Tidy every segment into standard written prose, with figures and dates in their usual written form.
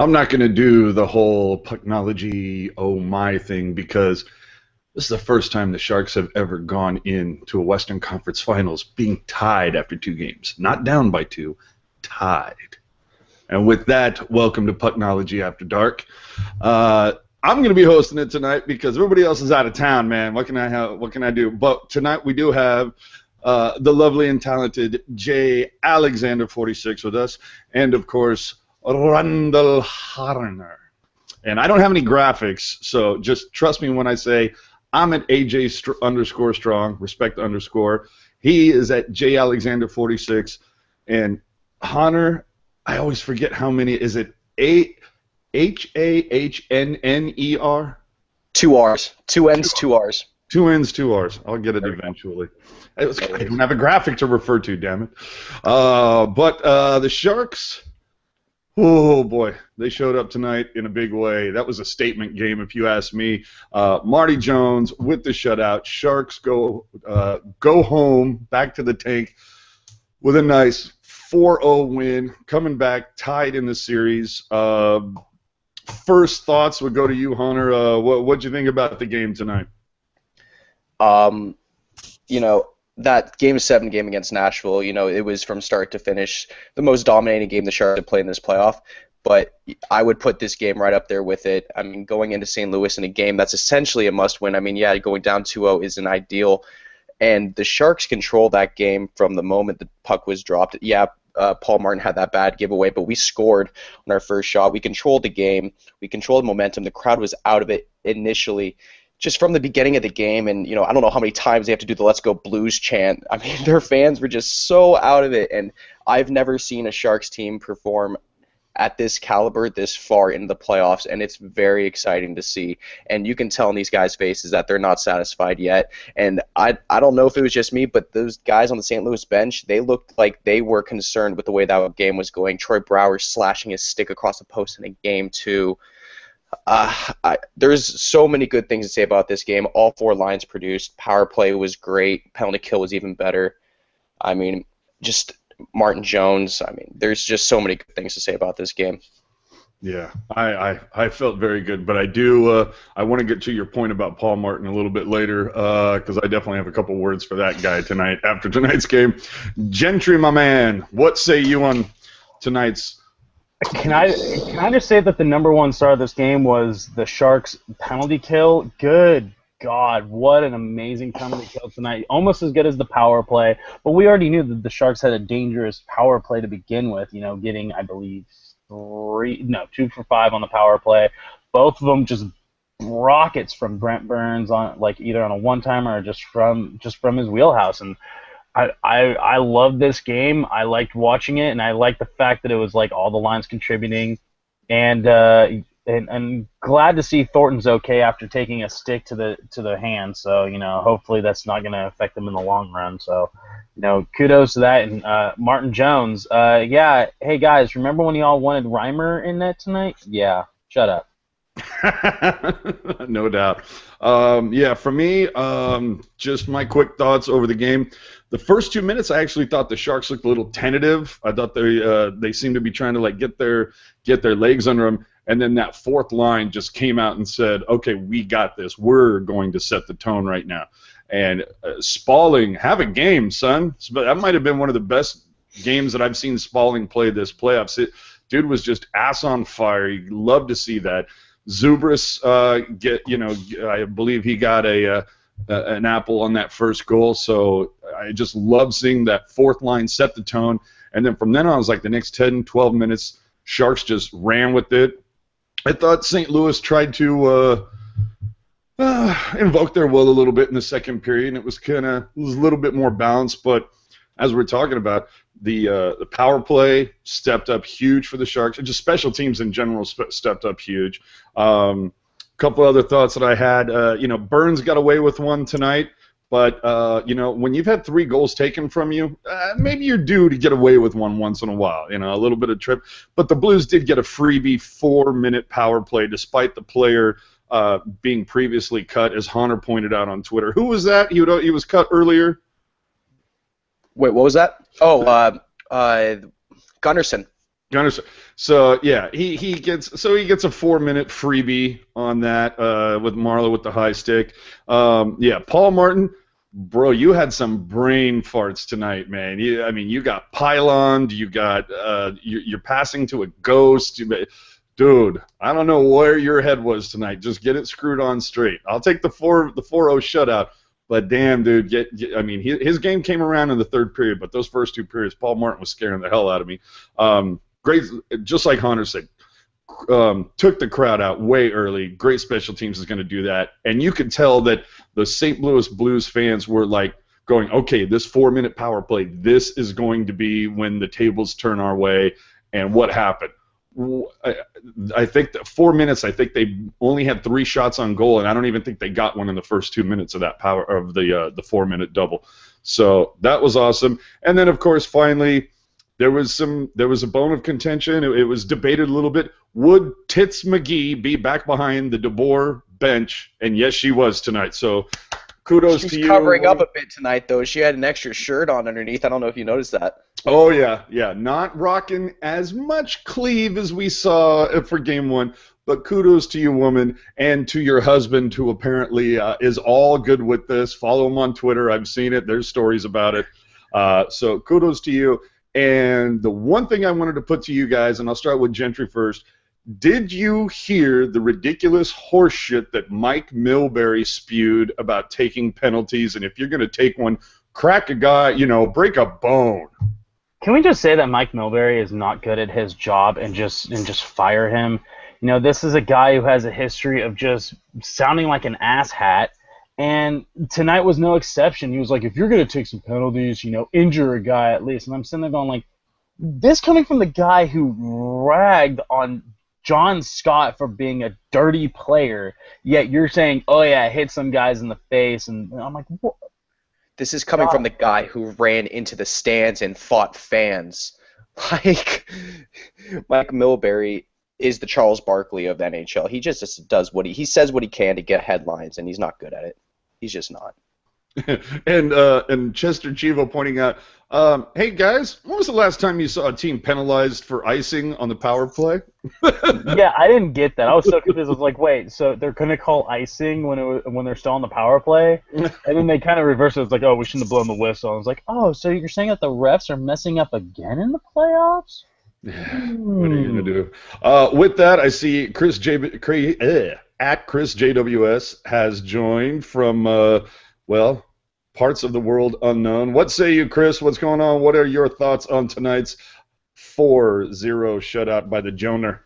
I'm not going to do the whole Pucknology, oh my thing, because this is the first time the Sharks have ever gone into a Western Conference Finals being tied after 2 games. Not down by 2, tied. And with that, welcome to Pucknology After Dark. I'm going to be hosting it tonight because everybody else is out of town, man. What can I do? But tonight we do have the lovely and talented J. Alexander 46 with us, and of course Randall Harner. And I don't have any graphics, so just trust me when I say I'm at AJ underscore strong, respect underscore. He is at J. Alexander 46, and Harner, I always forget how many. Is it Hannner? 2 R's. 2 N's, 2 R's. 2 N's, 2 R's. I'll get it eventually. I don't have a graphic to refer to, damn it. But the Sharks, oh boy, they showed up tonight in a big way. That was a statement game, if you ask me. Marty Jones with the shutout. Sharks go home, back to the tank with a nice 4-0 win, coming back tied in the series. First thoughts would go to you, Hunter. What'd you think about the game tonight? That Game 7 game against Nashville, it was from start to finish the most dominating game the Sharks have played in this playoff. But I would put this game right up there with it. I mean, going into St. Louis in a game that's essentially a must-win. I mean, yeah, going down 2-0 isn't ideal. And the Sharks controlled that game from the moment the puck was dropped. Yeah, Paul Martin had that bad giveaway, but we scored on our first shot. We controlled the game. We controlled momentum. The crowd was out of it initially, just from the beginning of the game. And, I don't know how many times they have to do the Let's Go Blues chant. I mean, their fans were just so out of it. And I've never seen a Sharks team perform at this caliber this far into the playoffs, and it's very exciting to see. And you can tell in these guys' faces that they're not satisfied yet. And I don't know if it was just me, but those guys on the St. Louis bench, they looked like they were concerned with the way that game was going. Troy Brouwer slashing his stick across the post in a game too. There's so many good things to say about this game. All 4 lines produced. Power play was great. Penalty kill was even better. I mean, just Martin Jones. I mean, there's just so many good things to say about this game. Yeah, I felt very good, but I do I want to get to your point about Paul Martin a little bit later because I definitely have a couple words for that guy tonight after tonight's game. Gentry, my man, what say you on tonight's? Can I just say that the number one star of this game was the Sharks' penalty kill? Good God, what an amazing penalty kill tonight. Almost as good as the power play. But we already knew that the Sharks had a dangerous power play to begin with, getting, I believe, 2 for 5 on the power play. Both of them just rockets from Brent Burns on either on a one-timer or just from his wheelhouse. And I love this game. I liked watching it, and I liked the fact that it was all the lines contributing. And glad to see Thornton's okay after taking a stick to the hand. So hopefully that's not going to affect him in the long run. So kudos to that. And Martin Jones, yeah. Hey guys, remember when y'all wanted Reimer in net tonight? Yeah, shut up. No doubt. Yeah, for me, just my quick thoughts over the game. The first 2 minutes, I actually thought the Sharks looked a little tentative. I thought they seemed to be trying to get their legs under them. And then that fourth line just came out and said, "Okay, we got this. We're going to set the tone right now." And Spaulding, have a game, son. That might have been one of the best games that I've seen Spaulding play this playoffs. Dude was just ass on fire. You love to see that. Zubris I believe he got an apple on that first goal. So I just love seeing that fourth line set the tone. And then from then on, it was the next 10, 12 minutes, Sharks just ran with it. I thought St. Louis tried to invoke their will a little bit in the second period, and it was a little bit more balanced. But as we're talking about, the power play stepped up huge for the Sharks, and just special teams in general stepped up huge. Couple other thoughts that I had. Burns got away with one tonight. But, when you've had 3 goals taken from you, maybe you're due to get away with one once in a while, a little bit of trip. But the Blues did get a freebie 4-minute power play despite the player being previously cut, as Hunter pointed out on Twitter. Who was that? He was cut earlier? Wait, what was that? Oh, Gunnarsson. Gunner. So yeah, he gets a 4-minute freebie on that with Marlowe with the high stick. Yeah, Paul Martin, bro, you had some brain farts tonight, man. You got pyloned, you got you're passing to a ghost. Dude, I don't know where your head was tonight. Just get it screwed on straight. I'll take the 4-0 shutout. But damn, dude, his game came around in the third period, but those first two periods, Paul Martin was scaring the hell out of me. Great, just like Hunter said, took the crowd out way early. Great special teams is going to do that, and you could tell that the St. Louis Blues fans were like going, okay, this 4-minute power play, this is going to be when the tables turn our way. And what happened? I think that 4 minutes. I think they only had 3 shots on goal, and I don't even think they got one in the first 2 minutes of that power of the 4-minute double. So that was awesome. And then, of course, finally, there was a bone of contention. It was debated a little bit. Would Tits McGee be back behind the DeBoer bench? And yes, she was tonight. So kudos to you. She's covering up a bit tonight, though. She had an extra shirt on underneath. I don't know if you noticed that. Oh, yeah. Not rocking as much cleave as we saw for Game 1, but kudos to you, woman, and to your husband, who apparently is all good with this. Follow him on Twitter. I've seen it. There's stories about it. So kudos to you. And the one thing I wanted to put to you guys, and I'll start with Gentry first, did you hear the ridiculous horseshit that Mike Milbury spewed about taking penalties, and if you're going to take one, crack a guy, break a bone? Can we just say that Mike Milbury is not good at his job and just fire him? This is a guy who has a history of just sounding like an asshat, and tonight was no exception. He was like, if you're going to take some penalties, injure a guy at least. And I'm sitting there going like, this coming from the guy who ragged on John Scott for being a dirty player, yet you're saying, oh yeah, hit some guys in the face, and I'm like, what? This is coming from the guy who ran into the stands and fought fans. Like, Mike Milbury is the Charles Barkley of the NHL. He just does he says what he can to get headlines, and he's not good at it. He's just not. And Chester Chivo pointing out, hey guys, when was the last time you saw a team penalized for icing on the power play? Yeah, I didn't get that. I was so confused. I was like, wait, so they're gonna call icing when they're still on the power play? And then they kind of reversed it. It's like, oh, we shouldn't have blown the whistle. I was like, oh, so you're saying that the refs are messing up again in the playoffs? What are you gonna do? With that, I see at Chris JWS has joined from parts of the world unknown. What say you, Chris? What's going on? What are your thoughts on tonight's 4-0 shutout by the Joner?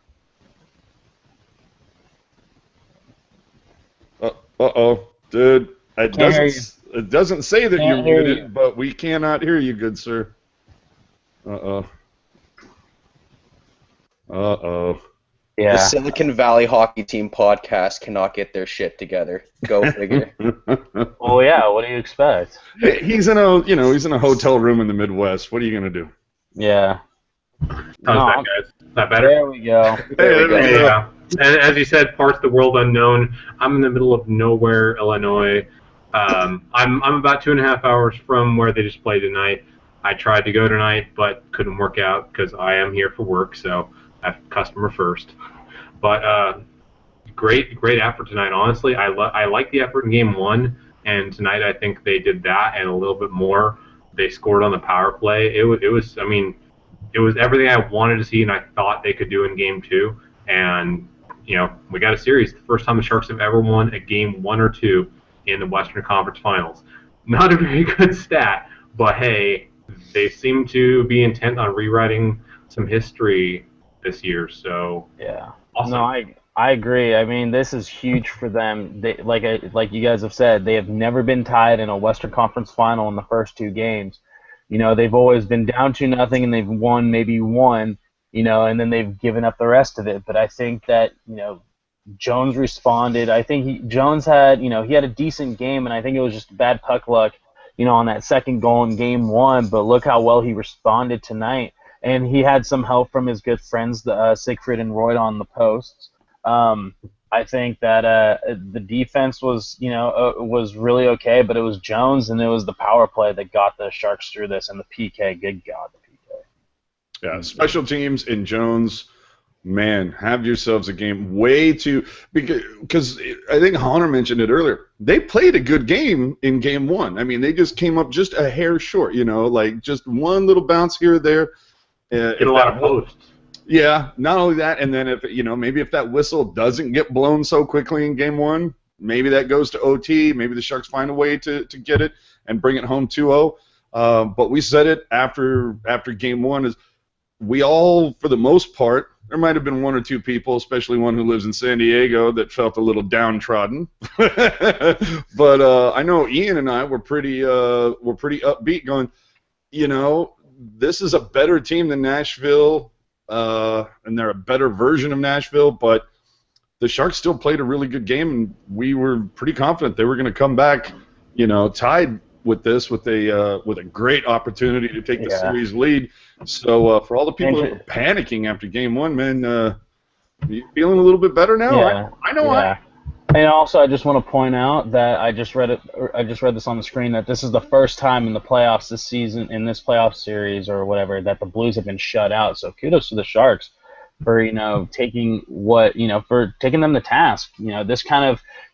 Uh-oh, dude. It doesn't say that you're muted, but we cannot hear you, good sir. Uh-oh. Yeah. The Silicon Valley Hockey Team podcast cannot get their shit together. Go figure. Well, yeah. What do you expect? He's in a hotel room in the Midwest. What are you gonna do? Yeah. How's that, guys? Is that better? There we go. There we go. Yeah. And as you said, parts of the world unknown. I'm in the middle of nowhere, Illinois. I'm about 2.5 hours from where they just played tonight. I tried to go tonight, but couldn't work out because I am here for work, so I have customer first. But great effort tonight. Honestly, I like the effort in Game 1, and tonight I think they did that and a little bit more. They scored on the power play. It was everything I wanted to see, and I thought they could do in Game 2. And we got a series. The first time the Sharks have ever won a Game 1 or 2 in the Western Conference Finals. Not a very good stat, but hey, they seem to be intent on rewriting some history this year. So yeah, awesome. No, I agree. I mean, this is huge for them. They, like you guys have said, they have never been tied in a Western Conference Final in the first 2 games. They've always been down 2-0 and they've won maybe 1. And then they've given up the rest of it. But I think that Jones responded. I think Jones had he had a decent game, and I think it was just bad puck luck, on that second goal in Game 1. But look how well he responded tonight. And he had some help from his good friends, Siegfried and Royd, on the posts. I think that the defense was really okay, but it was Jones and it was the power play that got the Sharks through this, and the PK. Good God, the PK. Yeah, special teams and Jones, man, have yourselves a game way too because I think Hunter mentioned it earlier. They played a good game in game one. I mean, they just came up just a hair short, like just one little bounce here or there. Get a lot of posts. Yeah, not only that, and then if maybe if that whistle doesn't get blown so quickly in game one, maybe that goes to OT. Maybe the Sharks find a way to get it and bring it home 2-0. But we said it after game one is we all, for the most part, there might have been one or two people, especially one who lives in San Diego, that felt a little downtrodden. But I know Ian and I were pretty upbeat, going, this is a better team than Nashville, and they're a better version of Nashville. But the Sharks still played a really good game, and we were pretty confident they were going to come back, tied with this, with a great opportunity to take the series lead. So for all the people that were panicking after game one, man, you feeling a little bit better now? Yeah. I know. Yeah. And also, I just want to point out that I just read this on the screen, that this is the first time in the playoffs this season, in this playoff series or whatever, that the Blues have been shut out. So kudos to the Sharks for taking them to task.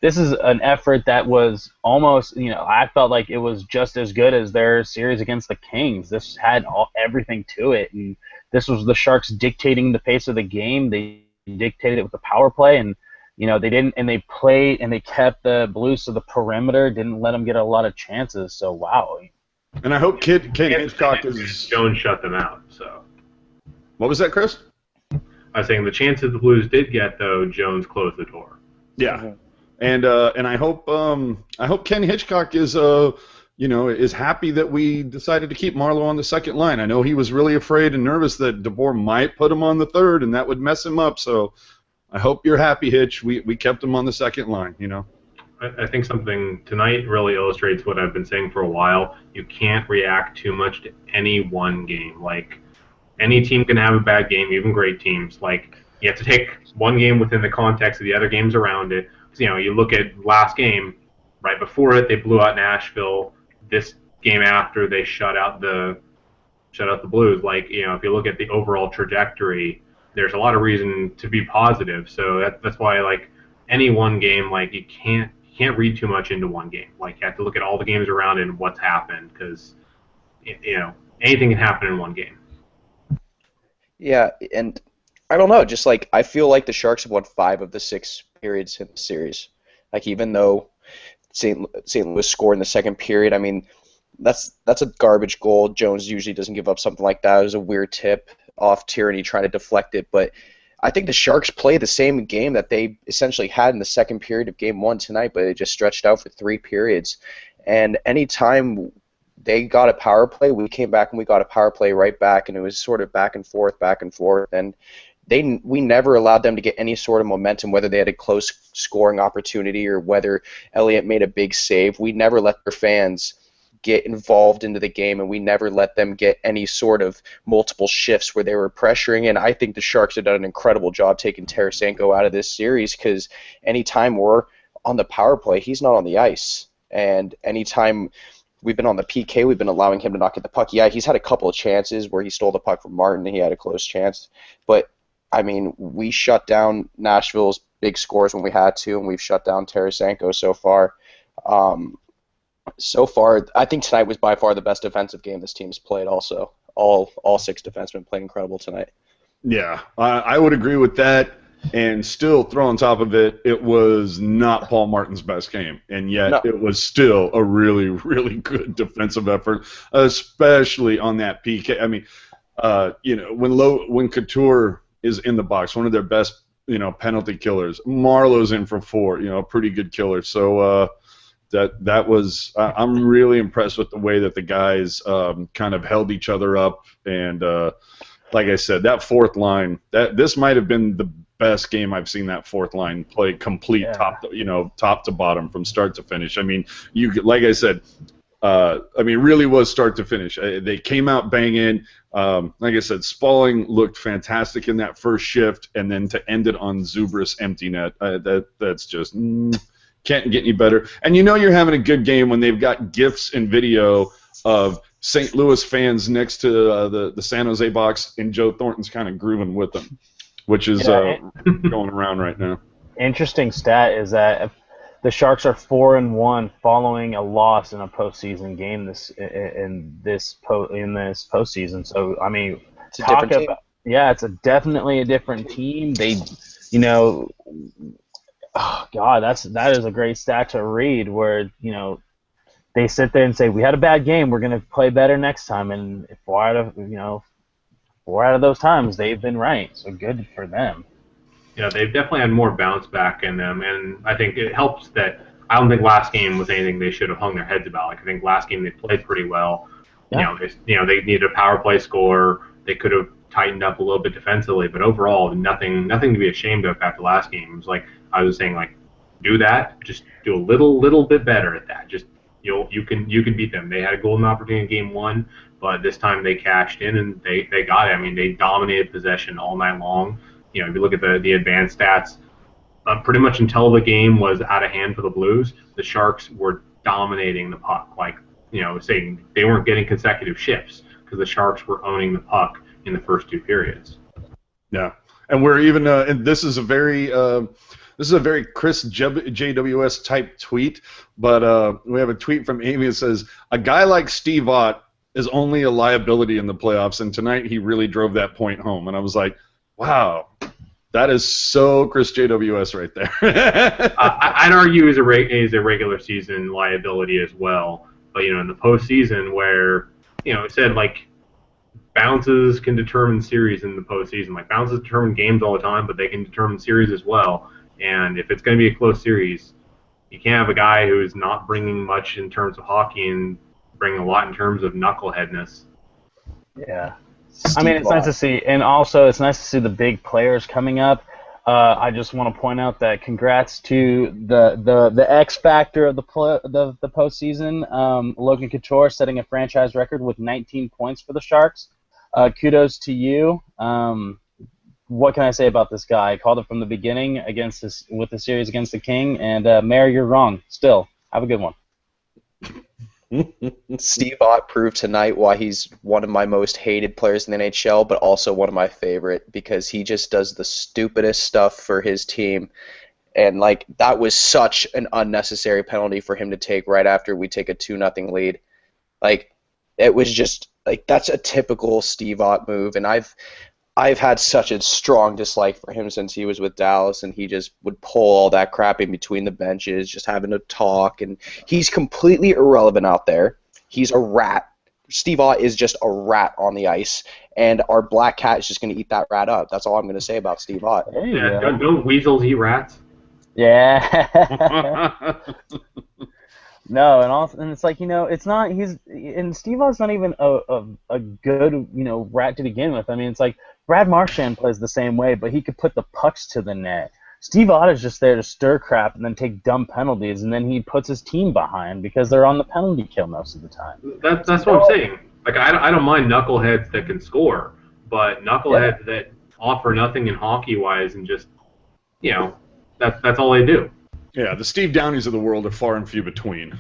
This is an effort that was almost, I felt like it was just as good as their series against the Kings. This had everything to it, and this was the Sharks dictating the pace of the game. They dictated it with the power play, and they played and they kept the Blues to the perimeter, didn't let them get a lot of chances. So wow. And I hope Ken Hitchcock Jones shut them out. So what was that, Chris? I was saying the chances the Blues did get, though, Jones closed the door. Yeah, and I hope Ken Hitchcock is is happy that we decided to keep Marleau on the second line. I know he was really afraid and nervous that DeBoer might put him on the third, and that would mess him up. So I hope you're happy, Hitch. We kept him on the second line. I think something tonight really illustrates what I've been saying for a while. You can't react too much to any one game. Like, any team can have a bad game, even great teams. Like, you have to take one game within the context of the other games around it. You look at last game, right before it, they blew out Nashville. This game after, they shut out the Blues. Like, if you look at the overall trajectory, there's a lot of reason to be positive. So that's why, like, any one game, like, you can't read too much into one game. Like, you have to look at all the games around it and what's happened, because anything can happen in one game. Yeah, and I don't know, just like I feel like the Sharks have won 5 of the 6 periods in the series. Like, even though St. Louis scored in the second period, I mean, that's a garbage goal. Jones usually doesn't give up something like that. It was a weird tip off Tierney trying to deflect it, but I think the Sharks play the same game that they essentially had in the second period of game one tonight, but it just stretched out for 3 periods. And anytime they got a power play, we came back and we got a power play right back, and it was sort of back and forth, and we never allowed them to get any sort of momentum, whether they had a close scoring opportunity or whether Elliott made a big save. We never let their fans get involved into the game, and we never let them get any sort of multiple shifts where they were pressuring. And I think the Sharks have done an incredible job taking Tarasenko out of this series, because anytime we're on the power play, he's not on the ice. And anytime we've been on the PK, we've been allowing him to not get the puck. Yeah, he's had a couple of chances where he stole the puck from Martin, and he had a close chance. But, I mean, we shut down Nashville's big scores when we had to, and we've shut down Tarasenko so far. I think tonight was by far the best defensive game this team's played also. All 6 defensemen played incredible tonight. Yeah, I would agree with that. And still, throw on top of it, it was not Paul Martin's best game, and yet It was still a really, really good defensive effort, especially on that PK. I mean, when Couture is in the box, one of their best, penalty killers. Marleau's in for 4, a pretty good killer. So that was, I'm really impressed with the way that the guys kind of held each other up, and like I said, that fourth line, this might have been the best game I've seen that fourth line play complete, top to bottom from start to finish. I mean, like I said, really was start to finish. They came out banging. Like I said, Spalling looked fantastic in that first shift, and then to end it on Zubris empty net, that's just can't get any better. And you're having a good game when they've got GIFs and video of St. Louis fans next to the San Jose box, and Joe Thornton's kind of grooving with them, which is going around right now. Interesting stat is that the Sharks are 4-1 following a loss in a postseason game in this postseason. So I mean, It's a different team. it's definitely a different team. They, oh God, that is a great stat to read. Where they sit there and say, we had a bad game, we're going to play better next time, and 4 out of those times they've been right. So good for them. Yeah, they've definitely had more bounce back in them, and I think it helps that I don't think last game was anything they should have hung their heads about. Like, I think last game they played pretty well. Yeah. They needed a power play score. They could have tightened up a little bit defensively, but overall, nothing to be ashamed of after last game. It was like I was saying, like, do that, just do a little bit better at that. Just you can beat them. They had a golden opportunity in game 1, but this time they cashed in and they got it. I mean, they dominated possession all night long. If you look at the advanced stats, pretty much until the game was out of hand for the Blues, the Sharks were dominating the puck. Like, saying they weren't getting consecutive shifts because the Sharks were owning the puck in the first 2 periods. Yeah, and we're even, and this is a very Chris JWS type tweet, but we have a tweet from Amy that says, a guy like Steve Ott is only a liability in the playoffs, and tonight he really drove that point home. And I was like, wow, that is so Chris JWS right there. I'd argue he's a regular season liability as well. But, in the postseason where, it said, like, bounces can determine series in the postseason. Like, bounces determine games all the time, but they can determine series as well. And if it's going to be a close series, you can't have a guy who is not bringing much in terms of hockey and bringing a lot in terms of knuckleheadness. Yeah. I mean, it's nice to see, and also it's nice to see the big players coming up. I just want to point out that congrats to the X factor of the postseason, Logan Couture setting a franchise record with 19 points for the Sharks. Kudos to you. What can I say about this guy? I called it from the beginning with the series against the King, and Mayor, you're wrong. Still, have a good one. Steve Ott proved tonight why he's one of my most hated players in the NHL, but also one of my favorite, because he just does the stupidest stuff for his team. And, like, that was such an unnecessary penalty for him to take right after we take a 2-0 lead. Like, it was just, like, that's a typical Steve Ott move, and I've had such a strong dislike for him since he was with Dallas, and he just would pull all that crap in between the benches, just having to talk, and he's completely irrelevant out there. He's a rat. Steve Ott is just a rat on the ice, and our black cat is just going to eat that rat up. That's all I'm going to say about Steve Ott. Yeah, don't weasels eat rats? Yeah. No, and it's like, it's not, and Steve Ott's not even a good, rat to begin with. I mean, it's like Brad Marchand plays the same way, but he could put the pucks to the net. Steve Ott is just there to stir crap and then take dumb penalties, and then he puts his team behind because they're on the penalty kill most of the time. That's what I'm saying. Like, I don't mind knuckleheads that can score, but knuckleheads that offer nothing in hockey-wise and just, that's all they do. Yeah, the Steve Downeys of the world are far and few between.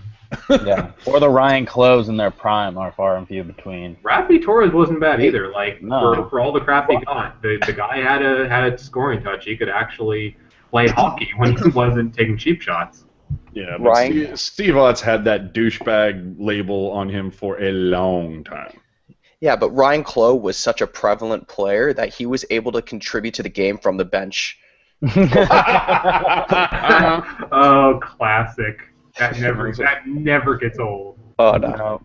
Yeah, or the Ryan Cloves in their prime are far and few between. Rafi Torres wasn't bad either. Like, no. for all the crap he got, the guy had a scoring touch. He could actually play hockey when he wasn't taking cheap shots. Yeah, but Steve Ott's had that douchebag label on him for a long time. Yeah, but Ryan Clough was such a prevalent player that he was able to contribute to the game from the bench. Oh, classic. That never gets old. Oh, no.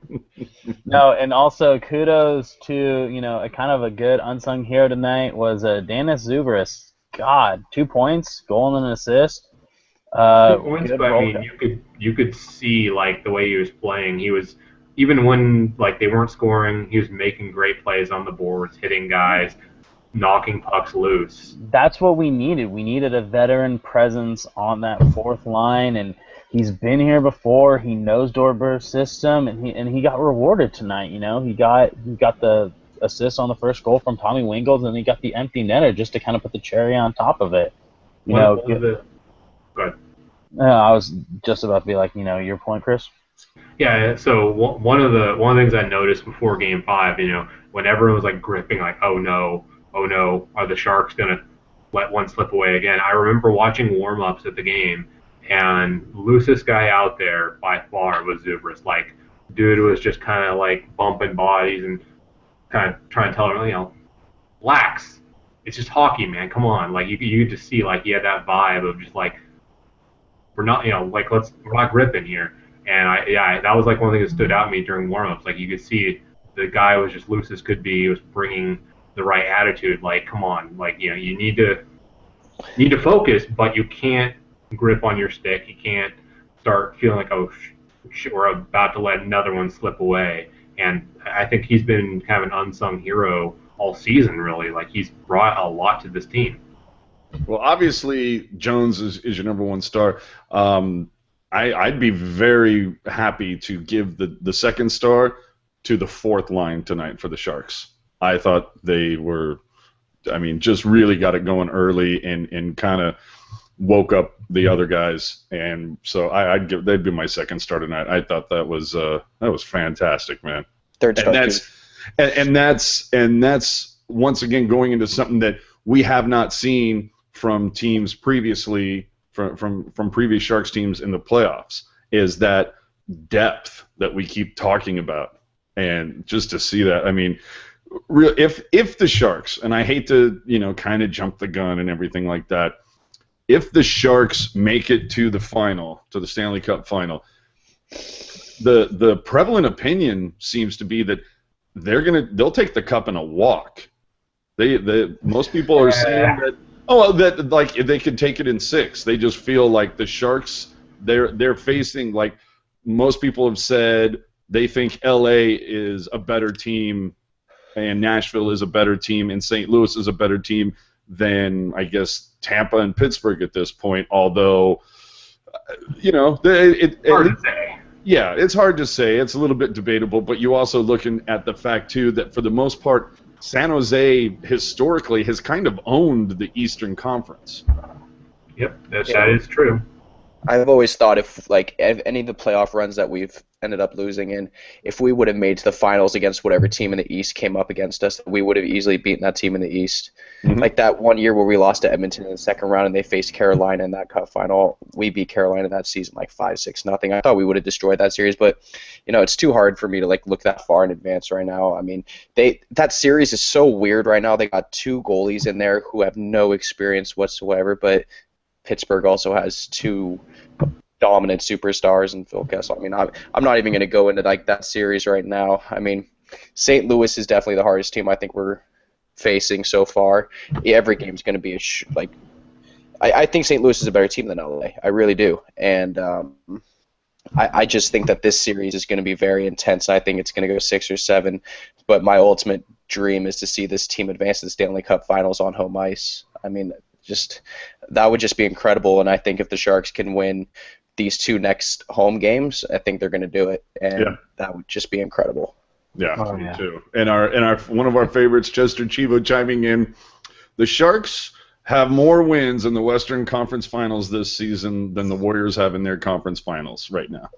No, and also kudos to, a kind of a good unsung hero tonight was Danis Zuberis. God, 2 points, goal and an assist. 2 points, but I mean, you could see, like, the way he was playing. He was, even when, like, they weren't scoring, he was making great plays on the boards, hitting guys, knocking pucks loose. That's what we needed. We needed a veteran presence on that fourth line, and he's been here before. He knows Dorber's system, and he got rewarded tonight. He got the assist on the first goal from Tommy Wingels, and he got the empty netter just to kind of put the cherry on top of it. Go ahead. I was just about to be like, your point, Chris. Yeah, so one of the things I noticed before Game 5, when everyone was like gripping, like, oh no, are the Sharks gonna let one slip away again? I remember watching warm-ups at the game, and loosest guy out there by far was Zubris. Like, dude was just kind of like bumping bodies and kind of trying to tell him, relax. It's just hockey, man. Come on. Like you could just see like he had that vibe of just like we're not, like we're not gripping here. And that was like one thing that stood out to me during warmups. Like you could see the guy was just loose as could be. He was bringing the right attitude. Like, come on, like you need to focus, but you can't grip on your stick. You can't start feeling like we're about to let another one slip away. And I think he's been kind of an unsung hero all season, really. Like he's brought a lot to this team. Well, obviously Jones is your number one star. I'd be very happy to give the second star to the fourth line tonight for the Sharks. I thought they were, just really got it going early and kind of woke up the other guys, and so they'd be my second star tonight. I thought that was fantastic, man. Third star. And that's once again going into something that we have not seen from teams previously, from previous Sharks teams in the playoffs, is that depth that we keep talking about. And just to see that, if the Sharks, and I hate to kind of jump the gun and everything like that, if the Sharks make it to the final, to the Stanley Cup final, the prevalent opinion seems to be that they'll take the cup in a walk. Most people are saying that like they could take it in 6. They just feel like the Sharks, they're facing, like most people have said, they think LA is a better team and Nashville is a better team and St. Louis is a better team than, I guess, Tampa and Pittsburgh at this point. Although, hard to say. Yeah, it's hard to say. It's a little bit debatable, but you also looking at the fact too that for the most part, San Jose historically has kind of owned the Eastern Conference. Yep, that is true. I've always thought if any of the playoff runs that we've ended up losing in, if we would have made to the finals against whatever team in the East came up against us, we would have easily beaten that team in the East. Mm-hmm. Like that one year where we lost to Edmonton in the second round and they faced Carolina in that cup final, we beat Carolina that season like 5-6-0. I thought we would have destroyed that series, but it's too hard for me to look that far in advance right now. That series is so weird right now. They got 2 goalies in there who have no experience whatsoever, but Pittsburgh also has 2 dominant superstars in Phil Kessel. I'm not even going to go into that series right now. St. Louis is definitely the hardest team I think we're facing so far. Every game's going to be I think St. Louis is a better team than LA. I really do, and I just think that this series is going to be very intense. I think it's going to go 6 or 7. But my ultimate dream is to see this team advance to the Stanley Cup Finals on home ice. That would just be incredible, and I think if the Sharks can win these 2 next home games, I think they're going to do it, and that would just be incredible. Yeah, me too. And our one of our favorites, Chester Chivo, chiming in, the Sharks have more wins in the Western Conference Finals this season than the Warriors have in their conference finals right now.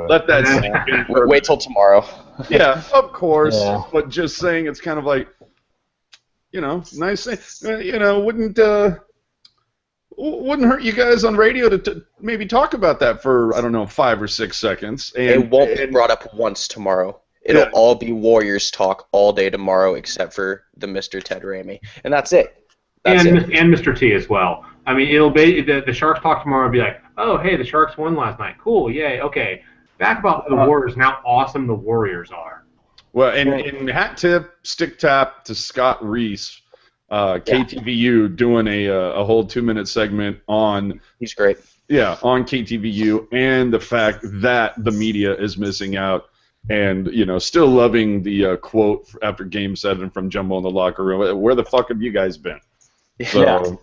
Let that sink in. Wait till tomorrow. Yeah, of course, but just saying, it's kind of like, nice thing. Wouldn't hurt you guys on radio to maybe talk about that for, I don't know, 5 or 6 seconds. And it won't be brought up once tomorrow. It'll all be Warriors talk all day tomorrow except for the Mr. Ted Ramey. And that's it. And Mr. T as well. It'll be the Sharks talk tomorrow and be like, oh, hey, the Sharks won last night. Cool, yay, okay. Back about the Warriors and how awesome the Warriors are. Well, and hat tip, stick tap to Scott Reese, KTVU, doing a whole 2-minute segment on. He's great. Yeah, on KTVU, and the fact that the media is missing out, and still loving the quote after Game 7 from Jumbo in the locker room. Where the fuck have you guys been? So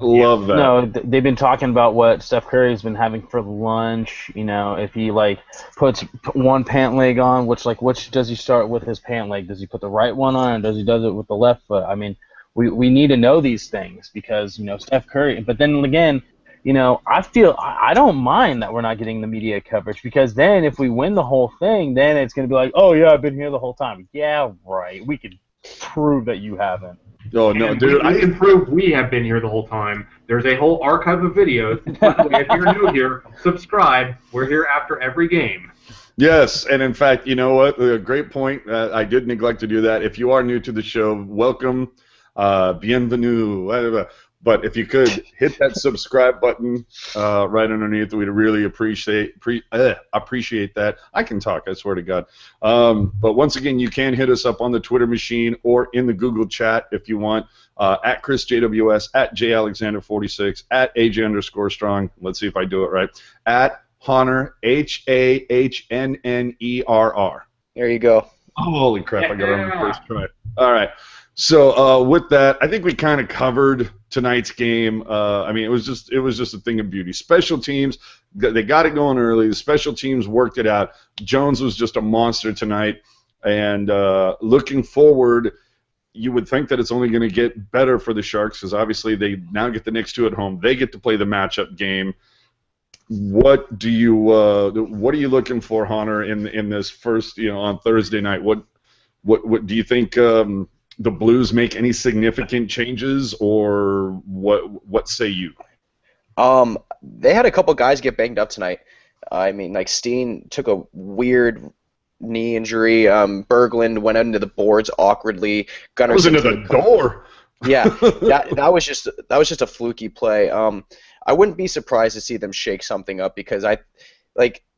love that. No, they've been talking about what Steph Curry's been having for lunch. If he puts one pant leg on, which does he start with his pant leg? Does he put the right one on, or does he does it with the left foot? We need to know these things because Steph Curry. But then again, I don't mind that we're not getting the media coverage, because then if we win the whole thing, then it's going to be like, oh yeah, I've been here the whole time. Yeah, right. We could prove that you haven't. Oh no, And dude! we can prove we have been here the whole time. There's a whole archive of videos. By the way, if you're new here, subscribe. We're here after every game. Yes, and in fact, you know what? A great point. I did neglect to do that. If you are new to the show, welcome, bienvenue, whatever. But if you could hit that subscribe button right underneath, we'd really appreciate that. I can talk, I swear to God. But once again, you can hit us up on the Twitter machine or in the Google chat if you want. At ChrisJWS, at JAlexander46, at AJ_Strong. Let's see if I do it right. At Honor, HAHNNERR. There you go. Oh, holy crap! I got it on the first try. All right. So with that, I think we kind of covered tonight's game. I mean, it was just a thing of beauty. Special teams, they got it going early. The special teams worked it out. Jones was just a monster tonight, and looking forward, you would think that it's only going to get better for the Sharks, because obviously they now get the next two at home. They get to play the matchup game. What are you looking for, Hunter, in this first, on Thursday night? What do you think? The Blues make any significant changes, or what say you? They had a couple guys get banged up tonight. I mean, like Steen took a weird knee injury. Berglund went into the boards awkwardly. Gunnarsson was into the door. Yeah, that was just a fluky play. I wouldn't be surprised to see them shake something up, because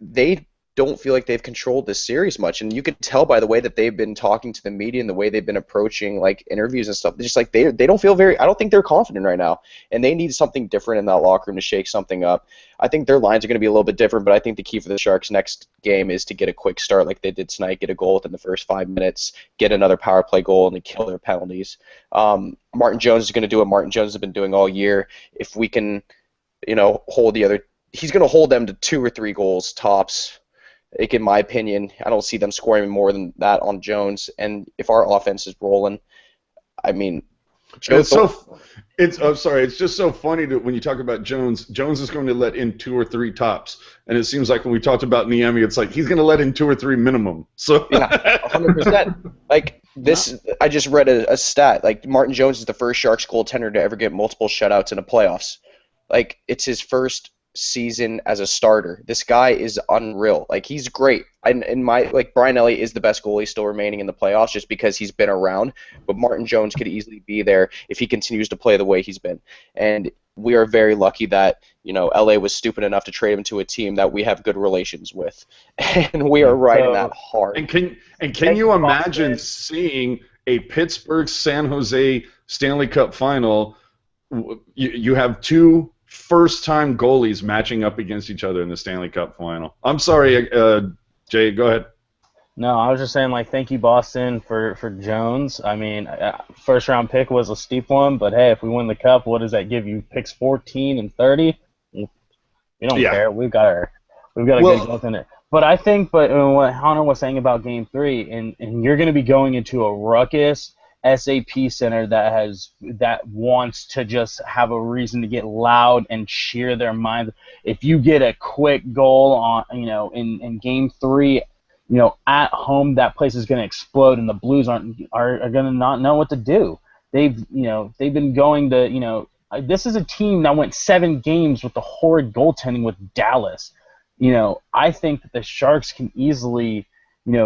they don't feel like they've controlled this series much, and you can tell by the way that they've been talking to the media and the way they've been approaching interviews and stuff. They're just like they don't feel I don't think they're confident right now, and they need something different in that locker room to shake something up. I think their lines are going to be a little bit different, but I think the key for the Sharks next game is to get a quick start like they did tonight, get a goal within the first 5 minutes, get another power play goal, and then kill their penalties. Martin Jones is going to do what Martin Jones has been doing all year. If we can, hold he's going to hold them to 2 or 3 goals tops. In my opinion, I don't see them scoring more than that on Jones. And if our offense is rolling, I mean, it's just so funny when you talk about Jones. Jones is going to let in 2 or 3 tops, and it seems like when we talked about Niemi, it's like he's going to let in 2 or 3 minimum. So yeah, 100%. Like this, I just read a stat. Like Martin Jones is the first Sharks goaltender to ever get multiple shutouts in the playoffs. Like it's his first season as a starter. This guy is unreal. Like he's great. Brian Elliott is the best goalie still remaining in the playoffs just because he's been around, but Martin Jones could easily be there if he continues to play the way he's been. And we are very lucky that, LA was stupid enough to trade him to a team that we have good relations with. And we are riding that hard. And can you imagine seeing a Pittsburgh San Jose Stanley Cup final? You have 2 first-time goalies matching up against each other in the Stanley Cup final. I'm sorry, Jay, go ahead. No, I was just saying, thank you, Boston, for Jones. I mean, first-round pick was a steep one, but hey, if we win the Cup, what does that give you? Picks 14 and 30? We don't care. We've got a good goaltender. But I think, what Hunter was saying about Game 3, and you're going to be going into a ruckus SAP center that wants to just have a reason to get loud and cheer their minds. If you get a quick goal on, in Game 3, at home, that place is going to explode, and the Blues are going to not know what to do. They've been going to, this is a team that went 7 games with the horrid goaltending with Dallas. I think that the Sharks can easily,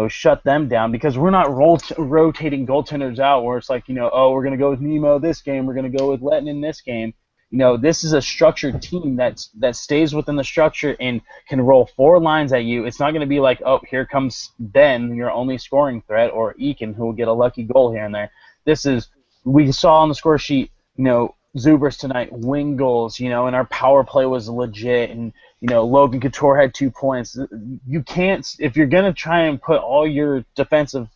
shut them down, because we're not rotating goaltenders out where it's like, we're going to go with Nemo this game, we're going to go with Letton in this game. This is a structured team that stays within the structure and can roll 4 lines at you. It's not going to be like, oh, here comes Ben, your only scoring threat, or Eakin, who will get a lucky goal here and there. We saw on the score sheet, Zubers tonight, wing goals, and our power play was legit, and, Logan Couture had 2 points. You can't, if you're going to try and put all your defensive,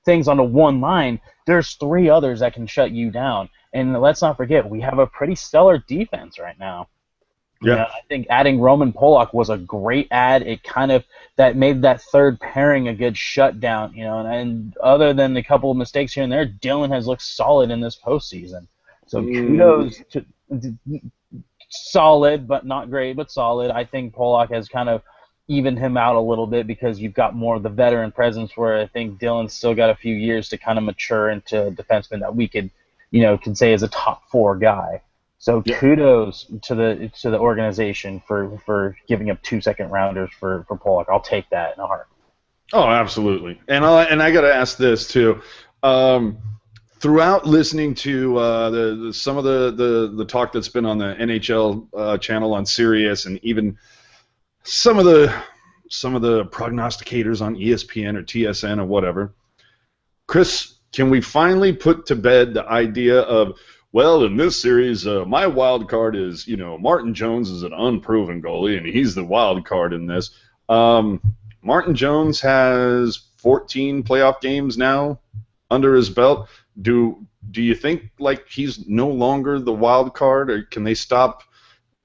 things onto one line, there's 3 others that can shut you down. And let's not forget, we have a pretty stellar defense right now. Yeah. I think adding Roman Polak was a great add. It that made that third pairing a good shutdown, and other than the couple of mistakes here and there, Dylan has looked solid in this postseason. So kudos solid, but not great, but solid. I think Pollock has kind of evened him out a little bit because you've got more of the veteran presence where I think Dylan's still got a few years to kind of mature into a defenseman that we could, can say is a top 4 guy. So kudos to the organization for giving up 2 second-rounders for Pollock. I'll take that in a heart. Oh, absolutely. And I got to ask this too. Throughout listening to some of the talk that's been on the NHL channel on Sirius, and even some of the prognosticators on ESPN or TSN or whatever, Chris, can we finally put to bed the idea of, well, in this series, my wild card is, Martin Jones is an unproven goalie, and he's the wild card in this. Martin Jones has 14 playoff games now under his belt. Do you think like he's no longer the wild card, or can they stop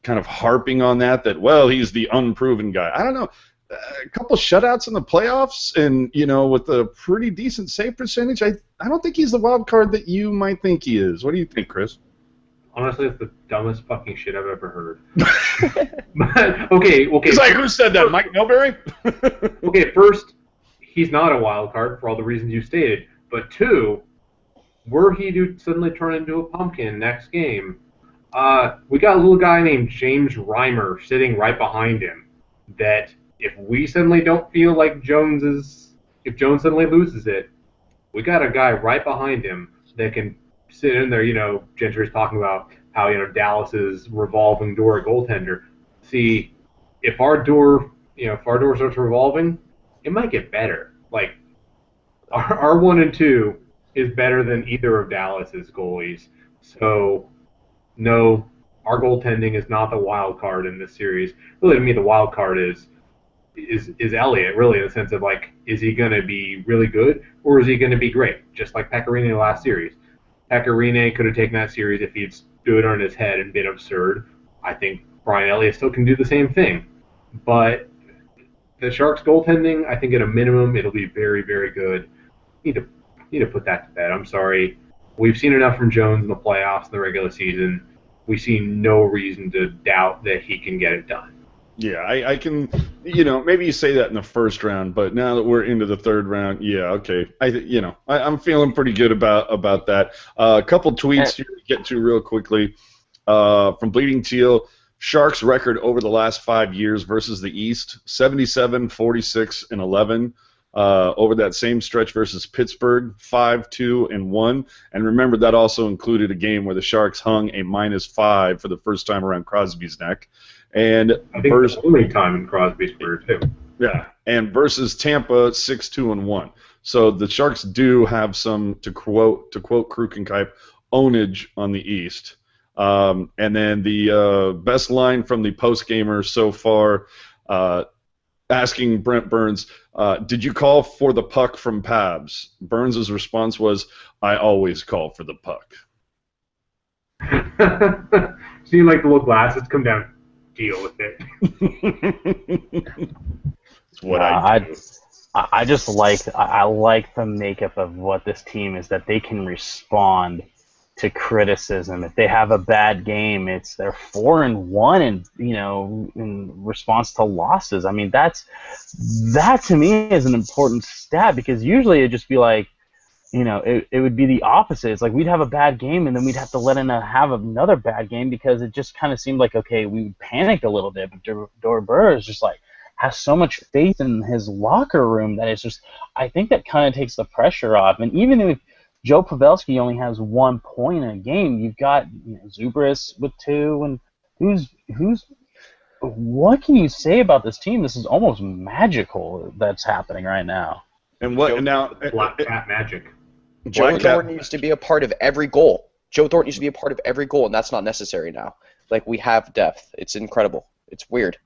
kind of harping on that well, he's the unproven guy? I don't know. A couple shutouts in the playoffs, and with a pretty decent save percentage, I don't think he's the wild card that you might think he is. What do you think, Chris? Honestly, it's the dumbest fucking shit I've ever heard. But, okay. It's like, who said that? Mike Milbury? Okay, first, he's not a wild card for all the reasons you stated. But 2, were he to suddenly turn into a pumpkin next game, we got a little guy named James Reimer sitting right behind him that if we suddenly don't feel like if Jones suddenly loses it, we got a guy right behind him that can sit in there. Gentry's talking about how Dallas's revolving door goaltender. See, if our door starts revolving, it might get better. Like our 1 and 2 is better than either of Dallas's goalies. So no, our goaltending is not the wild card in this series. Really, to me, the wild card is Elliott, really, in the sense of, like, is he going to be really good or is he going to be great? Just like Pecorine last series. Pecorine could have taken that series if he'd stood on his head and been absurd. I think Brian Elliott still can do the same thing. But the Sharks' goaltending, I think at a minimum, it'll be very, very good. Need to put that to bed. I'm sorry. We've seen enough from Jones in the playoffs and the regular season. We see no reason to doubt that he can get it done. Yeah, I can, maybe you say that in the first round, but now that we're into the third round, yeah, okay. I'm feeling pretty good about that. A couple tweets here to get to real quickly from Bleeding Teal. Sharks record over the last 5 years versus the East: 77, 46, and 11. Over that same stretch versus Pittsburgh, 5-2 and 1. And remember, that also included a game where the Sharks hung a -5 for the first time around Crosby's neck. And I think the only time in Crosby's career too. Yeah, and versus Tampa, 6-2 and 1. So the Sharks do have some, to quote Krukenkype, ownage on the East. And then the best line from the postgamer so far, asking Brent Burns, did you call for the puck from Pabs? Burns' response was, I always call for the puck. So you like the little glasses? Come down. Deal with it. It's what I do. I just I like the makeup of what this team is, that they can respond to criticism. If they have a bad game, they're 4-1 and in response to losses. I mean, that to me is an important stat, because usually it'd just be like, it would be the opposite. It's like we'd have a bad game and then we'd have to let in have another bad game, because it just kind of seemed like, okay, we panicked a little bit. But Dorbur is just like has so much faith in his locker room that it's just, I think that kind of takes the pressure off. And even if Joe Pavelski only has 1 point in a game, you've got Zubris with 2, and what can you say about this team? This is almost magical that's happening right now. And what now? Black Cat magic. Joe Thornton used to be a part of every goal. Joe Thornton used to be a part of every goal, and that's not necessary now. Like, we have depth. It's incredible. It's weird.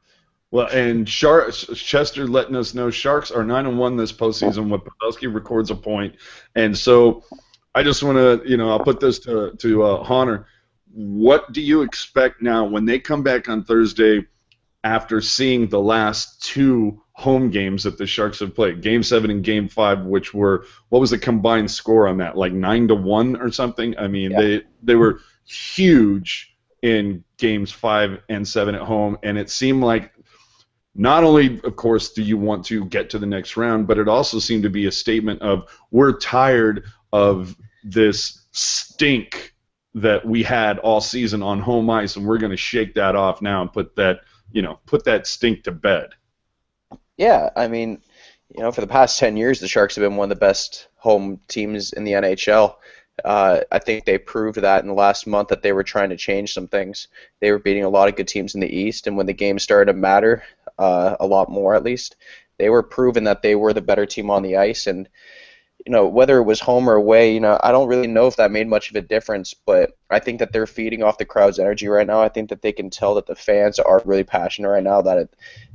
Well, and Chester letting us know Sharks are 9-1 this postseason when Pavelski records a point. And so I just want to, I'll put this to Honor. What do you expect now when they come back on Thursday after seeing the last 2 home games that the Sharks have played, Game 7 and Game 5, which were, what was the combined score on that, like 9-1 or something? I mean, yeah. They were huge in games 5 and 7 at home, and it seemed like not only, of course, do you want to get to the next round, but it also seemed to be a statement of we're tired of this stink that we had all season on home ice, and we're going to shake that off now and put that stink to bed. Yeah, I mean, for the past 10 years, the Sharks have been one of the best home teams in the NHL. I think they proved that in the last month that they were trying to change some things. They were beating a lot of good teams in the East, and when the game started to matter, a lot more at least, they were proving that they were the better team on the ice. And whether it was home or away, I don't really know if that made much of a difference, but I think that they're feeding off the crowd's energy right now. I think that they can tell that the fans are really passionate right now, that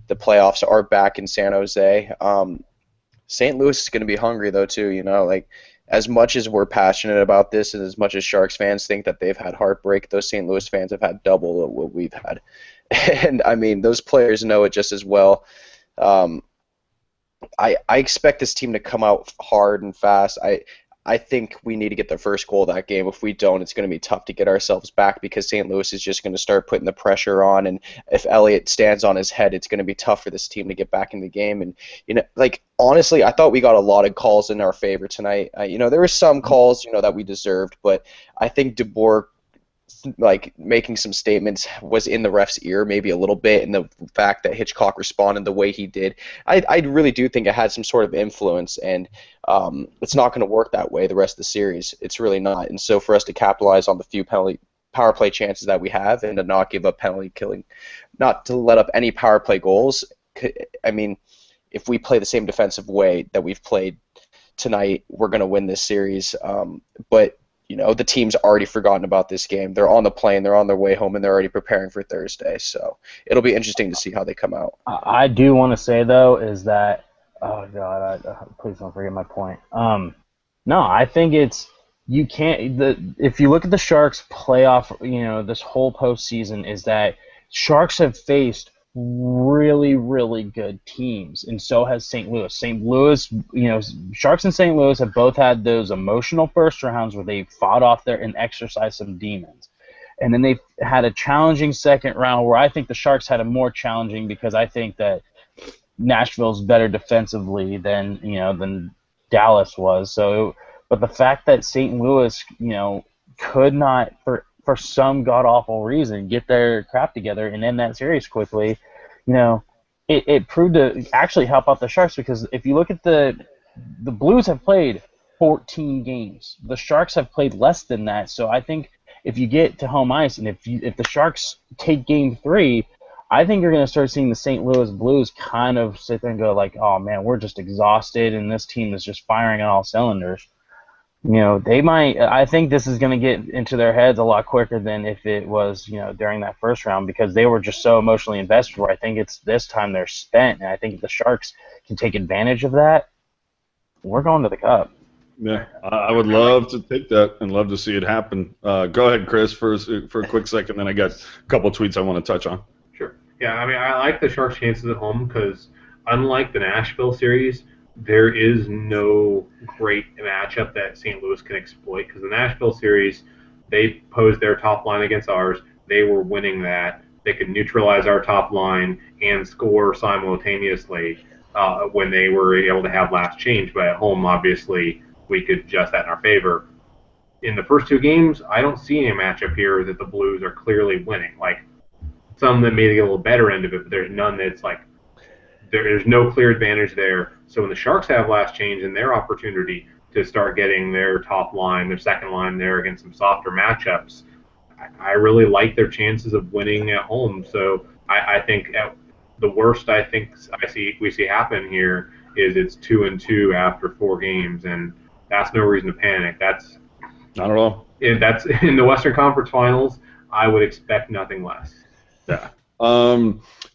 the playoffs are back in San Jose. St. Louis is going to be hungry, though, too, like, as much as we're passionate about this and as much as Sharks fans think that they've had heartbreak, those St. Louis fans have had double what we've had. And, I mean, those players know it just as well. I expect this team to come out hard and fast. I think we need to get the first goal of that game. If we don't, it's going to be tough to get ourselves back because St. Louis is just going to start putting the pressure on. And if Elliott stands on his head, it's going to be tough for this team to get back in the game. And, honestly, I thought we got a lot of calls in our favor tonight. There were some calls, that we deserved, but I think DeBoer, making some statements was in the ref's ear maybe a little bit, and the fact that Hitchcock responded the way he did, I really do think it had some sort of influence, and it's not going to work that way the rest of the series. It's really not. And so for us to capitalize on the few power play chances that we have and to not give up penalty killing, not to let up any power play goals, I mean, if we play the same defensive way that we've played tonight, we're going to win this series. But the team's already forgotten about this game. They're on the plane, they're on their way home, and they're already preparing for Thursday. So it'll be interesting to see how they come out. I do want to say, though, is that, oh, God, please don't forget my point. No, I think you can't, if you look at the Sharks playoff, this whole postseason, is that Sharks have faced really, really good teams, and so has St. Louis. St. Louis, Sharks and St. Louis have both had those emotional first rounds where they fought off there and exercised some demons. And then they've had a challenging second round where I think the Sharks had a more challenging because I think that Nashville's better defensively than Dallas was. So, but the fact that St. Louis, could not, for some god-awful reason, get their crap together and end that series quickly, it proved to actually help out the Sharks, because if you look at the Blues have played 14 games. The Sharks have played less than that. So I think if you get to home ice and if the Sharks take Game 3, I think you're going to start seeing the St. Louis Blues kind of sit there and go like, oh, man, we're just exhausted and this team is just firing on all cylinders. They might. I think this is going to get into their heads a lot quicker than if it was, during that first round, because they were just so emotionally invested. Where I think it's this time they're spent, and I think if the Sharks can take advantage of that, we're going to the Cup. Yeah, I would love to take that and love to see it happen. Go ahead, Chris, for a quick second. Then I got a couple tweets I want to touch on. Sure. Yeah, I mean, I like the Sharks' chances at home because unlike the Nashville series, there is no great matchup that St. Louis can exploit, because the Nashville series, they posed their top line against ours. They were winning that. They could neutralize our top line and score simultaneously when they were able to have last change. But at home, obviously, we could adjust that in our favor. In the first two games, I don't see any matchup here that the Blues are clearly winning. Like, some that may get a little better end of it, but there's none that's like, there's no clear advantage there. So when the Sharks have last change and their opportunity to start getting their top line, their second line there against some softer matchups, I really like their chances of winning at home. So I think the worst we see happen here is it's 2-2 after 4 games, and that's no reason to panic. That's not at all. That's in the Western Conference Finals. I would expect nothing less. Yeah.